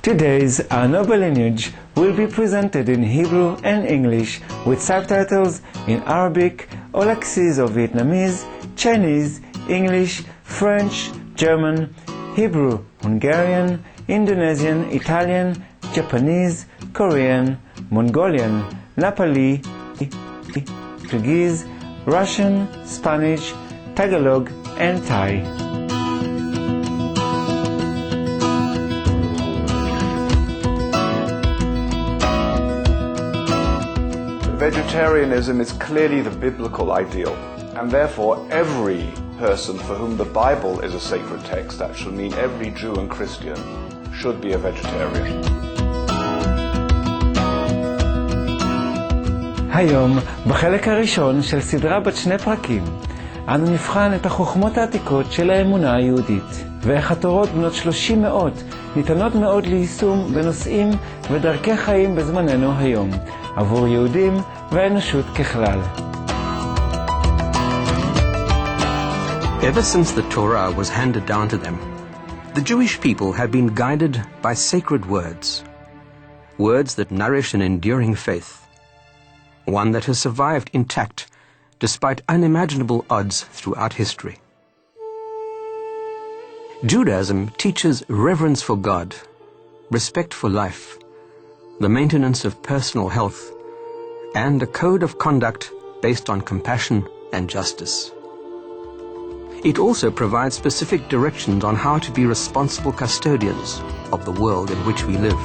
Today's Our Noble Lineage will be presented in Hebrew and English with subtitles in Arabic, Olaxese or Vietnamese, Chinese, English, French, German, Hebrew, Hungarian, Indonesian, Italian, Japanese, Korean, Mongolian, Nepali, Kyrgyz, Russian, Spanish, Tagalog, and Thai. Vegetarianism is clearly the biblical ideal, and therefore every person for whom the Bible is a sacred text, that should mean every Jew and Christian, should be a vegetarian. היום, בחלק הראשון של סדרה בת 2 פרקים, אנו נבחן את החוכמות העתיקות של האמונה היהודית, ואיך התורות בנות 30 מאות ניתנות מאוד ליישום בנושאים ודרכי חיים בזמננו היום, עבור יהודים והאנושות ככלל. Ever since the Torah was handed down to them, the Jewish people have been guided by sacred words, words that nourish an enduring faith, one that has survived intact despite unimaginable odds throughout history. Judaism teaches reverence for God, respect for life, the maintenance of personal health, and a code of conduct based on compassion and justice. It also provides specific directions on how to be responsible custodians of the world in which we live.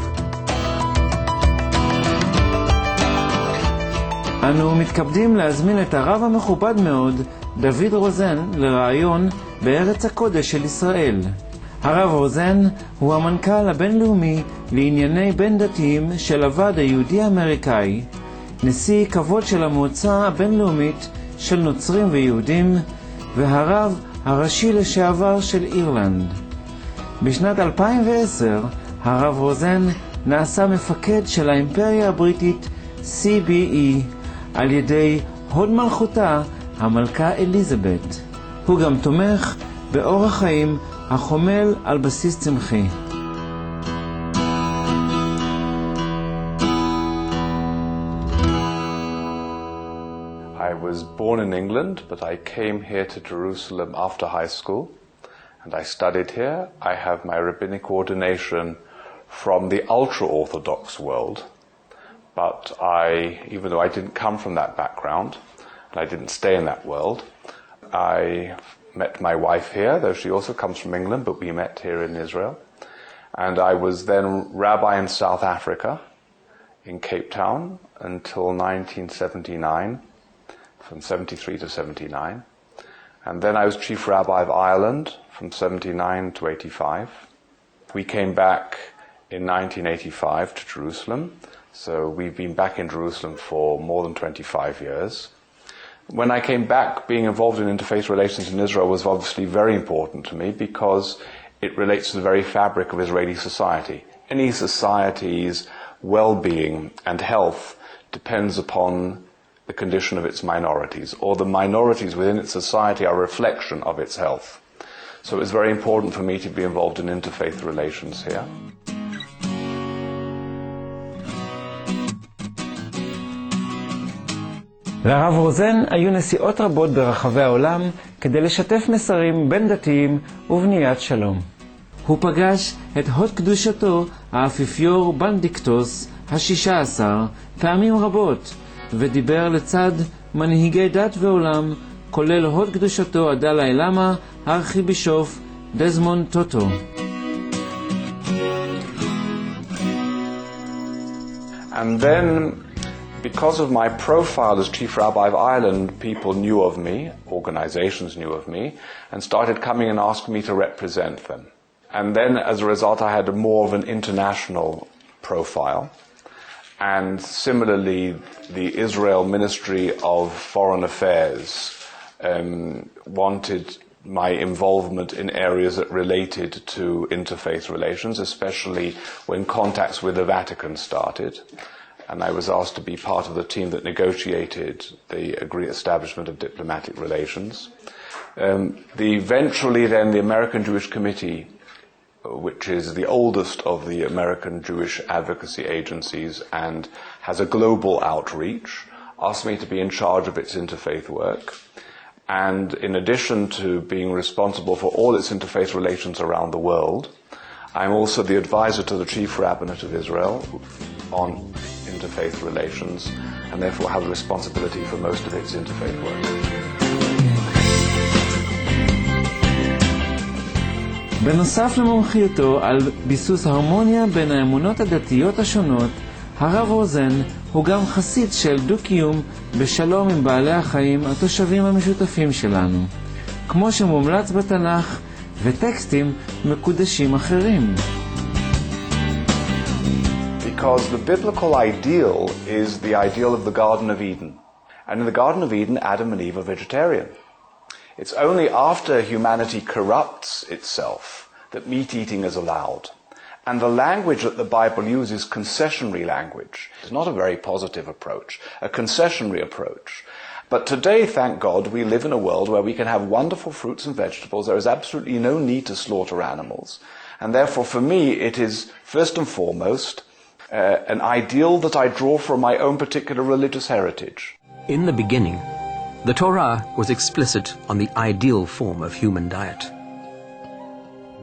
אנו מתכבדים להזמין את הרב המכובד מאוד, דוד רוזן, לראיון בארץ הקודש של ישראל. הרב רוזן הוא המנכ"ל הבינלאומי לענייני בין דתיים של הוועד היהודי האמריקאי, נשיא כבוד של המועצה הבינלאומית של נוצרים ויהודים, והרב הראשי לשעבר של אירלנד. בשנת 2010 הרב רוזן נעשה מפקד של האימפריה הבריטית CBE על ידי הוד מלכותה המלכה אליזבת. הוא גם תומך באורח חיים החומל על בסיס צמחי. I was born in England, but I came here to Jerusalem after high school, and I studied here. I have my rabbinic ordination from the ultra-Orthodox world, but even though I didn't come from that background, and I didn't stay in that world, I met my wife here, though she also comes from England, but we met here in Israel. And I was then rabbi in South Africa, in Cape Town, until 1979, from 73 to 79. And then I was chief rabbi of Ireland from 79 to 85. We came back in 1985 to Jerusalem, so we've been back in Jerusalem for more than 25 years. When I came back, being involved in interfaith relations in Israel was obviously very important to me because it relates to the very fabric of Israeli society. Any society's well-being and health depends upon the condition of its minorities, or the minorities within its society are a reflection of its health. So it was very important for me to be involved in interfaith relations here. לרב רוזן היו נסיעות רבות ברחבי העולם כדי לשתף מסרים בין דתיים ובניית שלום. הוא פגש את הוד קדושתו האפיפיור בנדיקטוס ה-16 פעמים רבות, ודיבר לצד מנהיגי דת ועולם, כולל הוד קדושתו הדלאי לאמה, הארכיבישוף דזמונד טוטו. And then, because of my profile as Chief Rabbi of Ireland, people knew of me, organizations knew of me, and started coming and asking me to represent them. And then, as a result, I had more of an international profile. And similarly, the Israel Ministry of Foreign Affairs wanted my involvement in areas that related to interfaith relations, especially when contacts with the Vatican started. And I was asked to be part of the team that negotiated the establishment of diplomatic relations. Eventually then the American Jewish Committee which is the oldest of the American Jewish advocacy agencies and has a global outreach, asked me to be in charge of its interfaith work. And in addition to being responsible for all its interfaith relations around the world, I'm also the advisor to the Cheif Rabbinate of Israel on interfaith relations, and therefore have the responsibility for most of its interfaith work. בנוסף למומחיותו על ביסוס הרמוניה בין האמונות הדתיות השונות, הרב רוזן הוא גם חסיד של דו-קיום בשלום עם בעלי החיים התושבים המשותפים שלנו, כמו שמומלץ בתנ"ך וטקסטים מקודשים אחרים. Because the biblical ideal is the ideal of the Garden of Eden. And in the Garden of Eden, Adam and Eve are vegetarian. It's only after humanity corrupts itself that meat eating is allowed. And the language that the Bible uses, concessionary language, is not a very positive approach, a concessionary approach. But today, thank God, we live in a world where we can have wonderful fruits and vegetables. There is absolutely no need to slaughter animals. And therefore, for me, it is first and foremost an ideal that I draw from my own particular religious heritage. In the beginning, the Torah was explicit on the ideal form of human diet.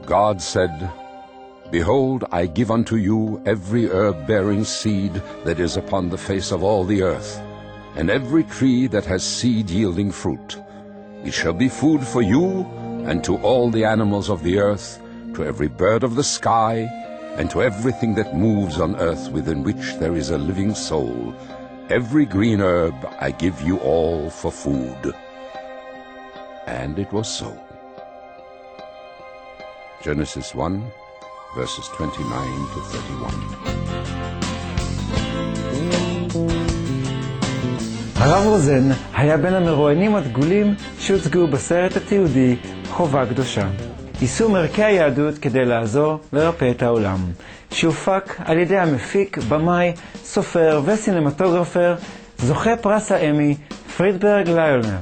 God said, "Behold, I give unto you every herb bearing seed that is upon the face of all the earth, and every tree that has seed yielding fruit. It shall be food for you, and to all the animals of the earth, to every bird of the sky, and to everything that moves on earth within which there is a living soul. Every green herb I give you all for food." And it was so. Genesis 1, verses 29 to 31. הרב רוזן היה בין המרואיינים הדגולים שהוצגו בסרט התיעודי חובה קדושה. יישום ערכי היהדות כדי לעזור לרפא את העולם, שהופק על ידי המפיק, במאי, סופר וסינמטוגרפר, זוכה פרס האמי, פרידברג ליונר.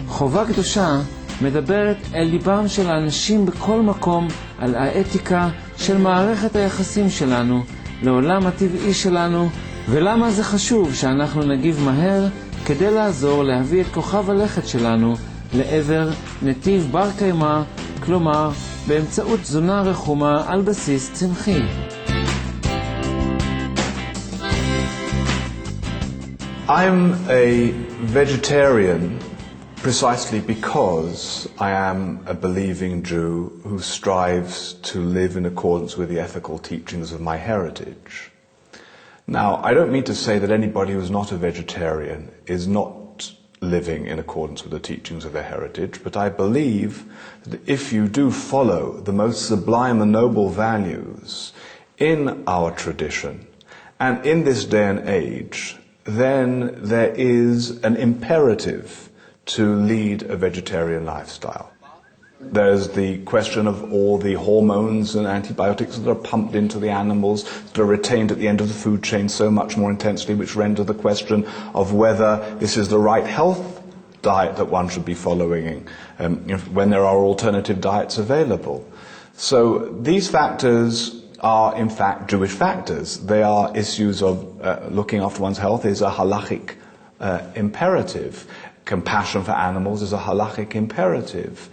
חובה קדושה מדברת אל ליבם של האנשים בכל מקום על האתיקה של מערכת היחסים שלנו, לעולם הטבעי שלנו, ולמה זה חשוב שאנחנו נגיב מהר כדי לעזור להביא את כוכב הלכת שלנו לעבר נתיב בר קיימא, כלומר באמצעות תזונה רחומה על בסיס צמחי. I'm a vegetarian precisely because I am a believing Jew who strives to live in accordance with the ethical teachings of my heritage. Now, I don't mean to say that anybody who's not a vegetarian is not living in accordance with the teachings of their heritage, but I believe that if you do follow the most sublime and noble values in our tradition and in this day and age, then there is an imperative to lead a vegetarian lifestyle. There's the question of all the hormones and antibiotics that are pumped into the animals that are retained at the end of the food chain so much more intensely, which render the question of whether this is the right health diet that one should be following when there are alternative diets available. So these factors are in fact Jewish factors. They are issues of looking after one's health is a halachic imperative. Compassion for animals is a halachic imperative.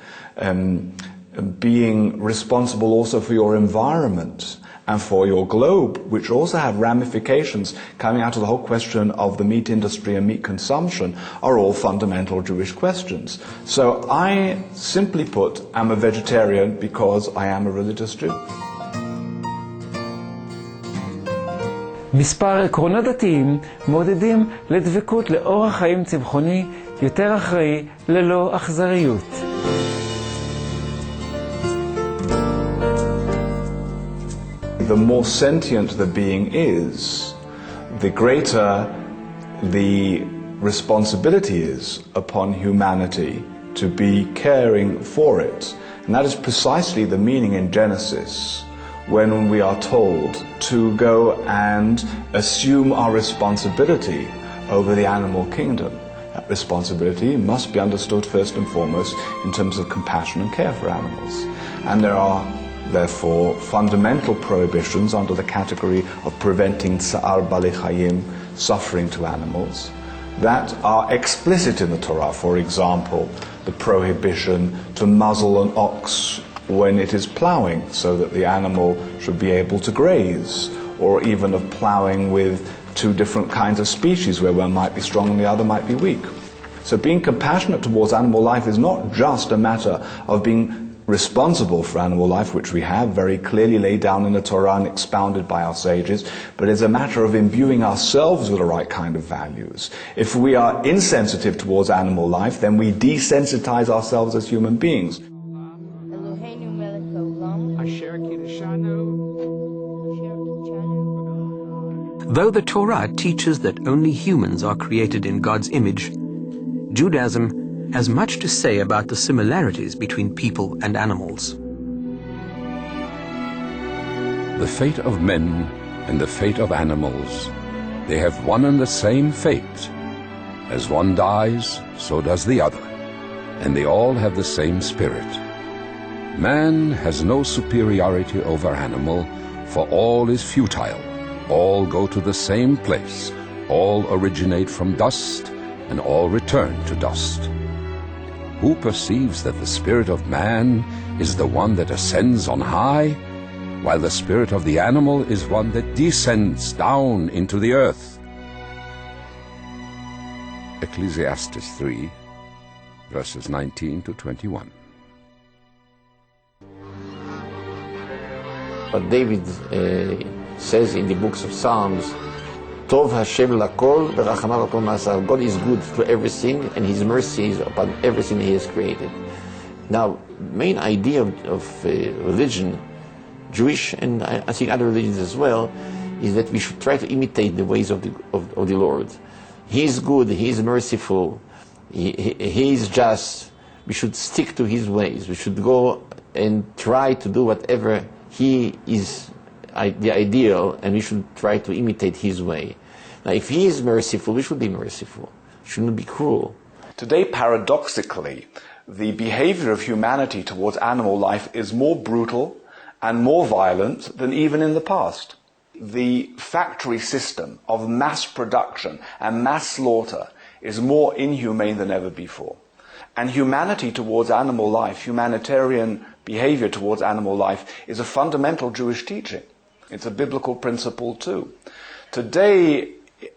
Being responsible also for your environment and for your globe, which also have ramifications coming out of the whole question of the meat industry and meat consumption, are all fundamental Jewish questions. So I, simply put, am a vegetarian because I am a religious Jew. מספר עקרונות דתיים מעודדים לדבקות לאורח חיים צמחוני יותר אחראי ללא אכזריות. The more sentient the being is, the greater the responsibility is upon humanity to be caring for it. And that is precisely the meaning in Genesis when we are told to go and assume our responsibility over the animal kingdom. That responsibility must be understood first and foremost in terms of compassion and care for animals. And there are therefore, fundamental prohibitions under the category of preventing tsa'ar balei chayim, suffering to animals, that are explicit in the Torah. For example, the prohibition to muzzle an ox when it is plowing, so that the animal should be able to graze, or even of plowing with two different kinds of species where one might be strong and the other might be weak. So being compassionate towards animal life is not just a matter of being responsible for animal life, which we have very clearly laid down in the Torah and expounded by our sages, but it's a matter of imbuing ourselves with the right kind of values. If we are insensitive towards animal life, then we desensitize ourselves as human beings. Though the Torah teaches that only humans are created in God's image, Judaism has much to say about the similarities between people and animals. The fate of men and the fate of animals, they have one and the same fate. As one dies, so does the other, and they all have the same spirit. Man has no superiority over animal, for all is futile. All go to the same place, all originate from dust, and all return to dust. Who perceives that the spirit of man is the one that ascends on high, while the spirit of the animal is one that descends down into the earth? Ecclesiastes 3, verses 19 to 21. But David says in the books of Psalms, Tov Hashem lakol v'rachamav lakol ma'asav. God is good to everything, and His mercy is upon everything He has created. Now, main idea of religion, Jewish and I think other religions as well, is that we should try to imitate the ways of the Lord. He is good, He is merciful, He is just. We should stick to His ways. We should go and try to do whatever He is the ideal, and we should try to imitate His way. Now, if He is merciful, we should be merciful. We shouldn't be cruel. Today, paradoxically, the behavior of humanity towards animal life is more brutal and more violent than even in the past. The factory system of mass production and mass slaughter is more inhumane than ever before. And humanity towards animal life, humanitarian behavior towards animal life, is a fundamental Jewish teaching. It's a biblical principle too. Today,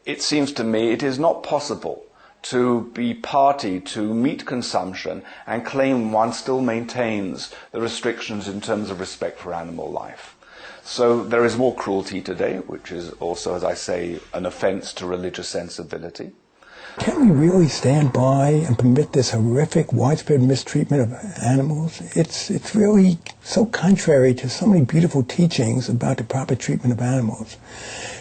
it seems to me, it is not possible to be party to meat consumption and claim one still maintains the restrictions in terms of respect for animal life. So there is more cruelty today, which is also, as I say, an offense to religious sensibility. Can we really stand by and permit this horrific, widespread mistreatment of animals? It's really so contrary to so many beautiful teachings about the proper treatment of animals.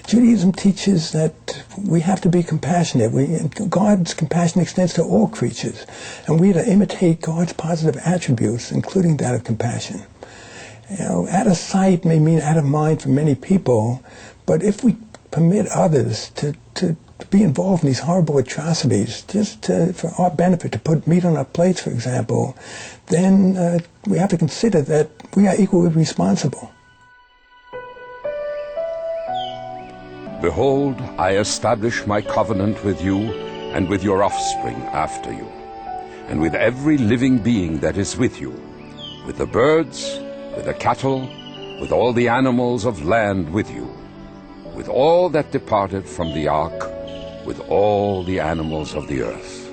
Judaism teaches that we have to be compassionate. God's compassion extends to all creatures, and we are to imitate God's positive attributes, including that of compassion. You know, out of sight may mean out of mind for many people, but if we permit others to be involved in these horrible atrocities, just for our benefit, to put meat on our plates, for example, then we have to consider that we are equally responsible. Behold, I establish my covenant with you and with your offspring after you, and with every living being that is with you, with the birds, with the cattle, with all the animals of land with you, with all that departed from the ark, with all the animals of the earth.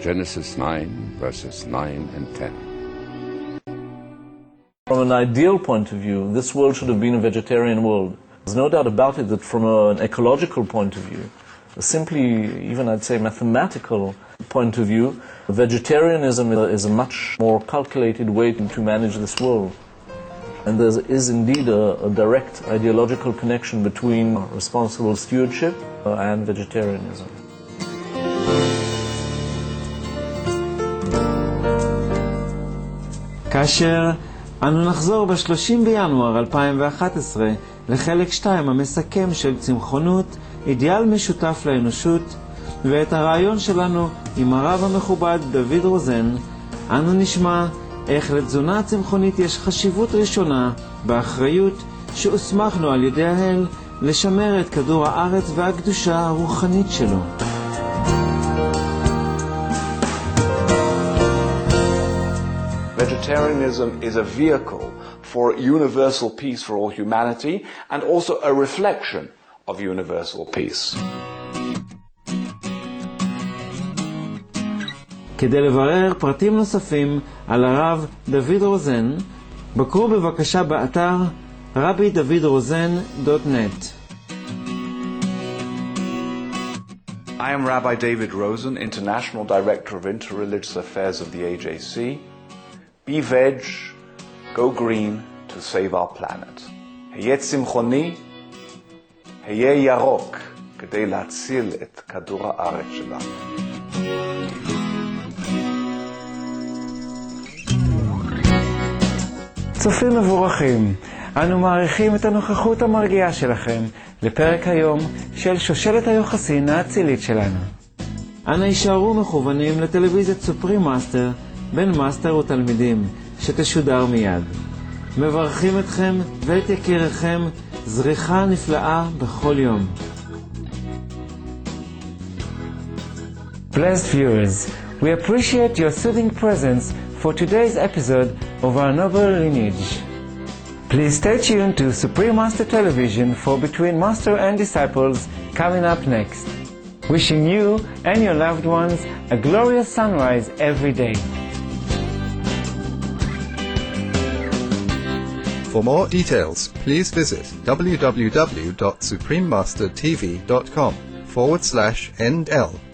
Genesis 9, verses 9 and 10. From an ideal point of view, this world should have been a vegetarian world. There's no doubt about it that from an ecological point of view, simply even I'd say mathematical point of view, vegetarianism is a much more calculated way to manage this world. And there is indeed a direct ideological connection between responsible stewardship and vegetarianism. כאשר אנו נחזור ב-30 בינואר 2011 לחלק 2 המסכם של צמחונות, אידיאל משותף לאנושות, ואת הרעיון שלנו עם הרב המכובד דוד רוזן, אנו נשמע איך לתזונה צמחונית יש חשיבות ראשונה באחריות שהוסמכנו על ידי האל לשמר את כדור הארץ והקדושה הרוחנית שלו. Vegetarianism is a vehicle for universal peace for all humanity and also a reflection of universal peace. כדי לברר פרטים נוספים על הרב דוד רוזן, בקרו בבקשה באתר rabbidavidrosen.net. I am Rabbi David Rosen, International Director of Interreligious Affairs of the AJC. Be veg, go green to save our planet. היה צמחוני, היה ירוק, כדי להציל את כדור הארץ שלנו. צופים מבורכים, אנו מעריכים את הנוכחות המרגיעה שלכם לפרק היום של שושלת היוחסין האצילית שלנו. אנא יישארו מכוונים לטלוויזיית סופרים מאסטר בין מאסטר ותלמידים שתשודר מיד. מברכים אתכם ואת יקיריכם זריחה נפלאה בכל יום. Blessed viewers, we appreciate your soothing presence for today's episode of our noble lineage. Please stay tuned to Supreme Master Television for Between Master and Disciples coming up next. Wishing you and your loved ones a glorious sunrise every day. For more details, please visit www.suprememastertv.com/NL